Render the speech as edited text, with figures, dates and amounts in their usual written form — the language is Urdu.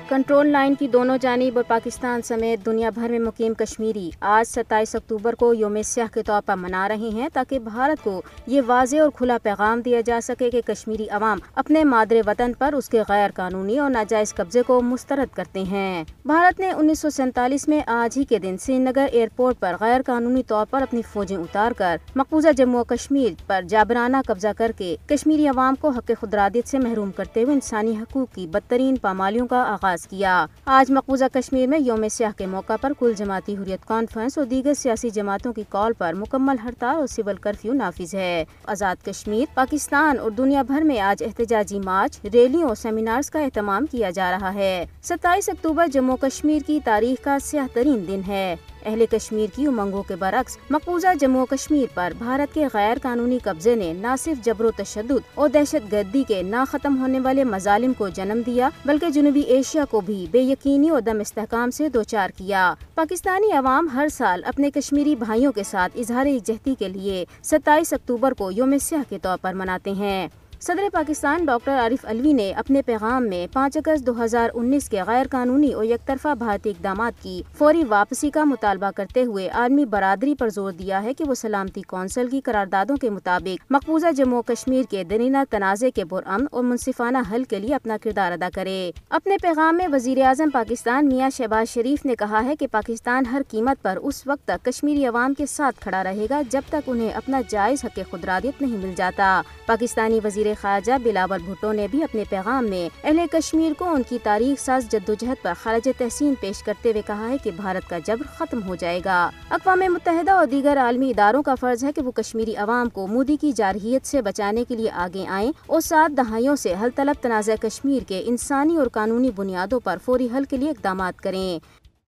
کنٹرول لائن کی دونوں جانب اور پاکستان سمیت دنیا بھر میں مقیم کشمیری آج 27 اکتوبر کو یوم سیاہ کے طور پر منا رہے ہیں تاکہ بھارت کو یہ واضح اور کھلا پیغام دیا جا سکے کہ کشمیری عوام اپنے مادر وطن پر اس کے غیر قانونی اور ناجائز قبضے کو مسترد کرتے ہیں۔ بھارت نے 1947 میں آج ہی کے دن سری نگر ایئرپورٹ پر غیر قانونی طور پر اپنی فوجیں اتار کر مقبوضہ جموں و کشمیر پر جابرانہ قبضہ کر کے کشمیری عوام کو حق خودارادیت سے محروم کرتے ہوئے انسانی حقوق کی بدترین پامالیوں کا آغاز کیا۔ آج مقبوضہ کشمیر میں یوم سیاہ کے موقع پر کل جماعتی حریت کانفرنس اور دیگر سیاسی جماعتوں کی کال پر مکمل ہڑتال اور سول کرفیو نافذ ہے۔ آزاد کشمیر، پاکستان اور دنیا بھر میں آج احتجاجی مارچ، ریلیوں اور سیمینارز کا اہتمام کیا جا رہا ہے۔ 27 اکتوبر جموں کشمیر کی تاریخ کا سیاہ ترین دن ہے۔ اہل کشمیر کی امنگوں کے برعکس مقبوضہ جموں و کشمیر پر بھارت کے غیر قانونی قبضے نے نہ صرف جبر و تشدد اور دہشت گردی کے نہ ختم ہونے والے مظالم کو جنم دیا بلکہ جنوبی ایشیا کو بھی بے یقینی اور عدم استحکام سے دوچار کیا۔ پاکستانی عوام ہر سال اپنے کشمیری بھائیوں کے ساتھ اظہار یکجہتی کے لیے 27 اکتوبر کو یوم سیاہ کے طور پر مناتے ہیں۔ صدر پاکستان ڈاکٹر عارف علوی نے اپنے پیغام میں 5 اگست 2019 کے غیر قانونی اور یک طرفہ بھارتی اقدامات کی فوری واپسی کا مطالبہ کرتے ہوئے عالمی برادری پر زور دیا ہے کہ وہ سلامتی کونسل کی قراردادوں کے مطابق مقبوضہ جموں و کشمیر کے درینہ تنازع کے پرامن اور منصفانہ حل کے لیے اپنا کردار ادا کرے۔ اپنے پیغام میں وزیر اعظم پاکستان میاں شہباز شریف نے کہا ہے کہ پاکستان ہر قیمت پر اس وقت تک کشمیری عوام کے ساتھ کھڑا رہے گا جب تک انہیں اپنا جائز حق خودارادیت نہیں مل جاتا۔ پاکستانی وزیر خارجہ بلاول بھٹو نے بھی اپنے پیغام میں اہل کشمیر کو ان کی تاریخ ساز جدوجہد پر خراج تحسین پیش کرتے ہوئے کہا ہے کہ بھارت کا جبر ختم ہو جائے گا۔ اقوام متحدہ اور دیگر عالمی اداروں کا فرض ہے کہ وہ کشمیری عوام کو مودی کی جارحیت سے بچانے کے لیے آگے آئیں اور 7 دہائیوں سے حل طلب تنازع کشمیر کے انسانی اور قانونی بنیادوں پر فوری حل کے لیے اقدامات کریں۔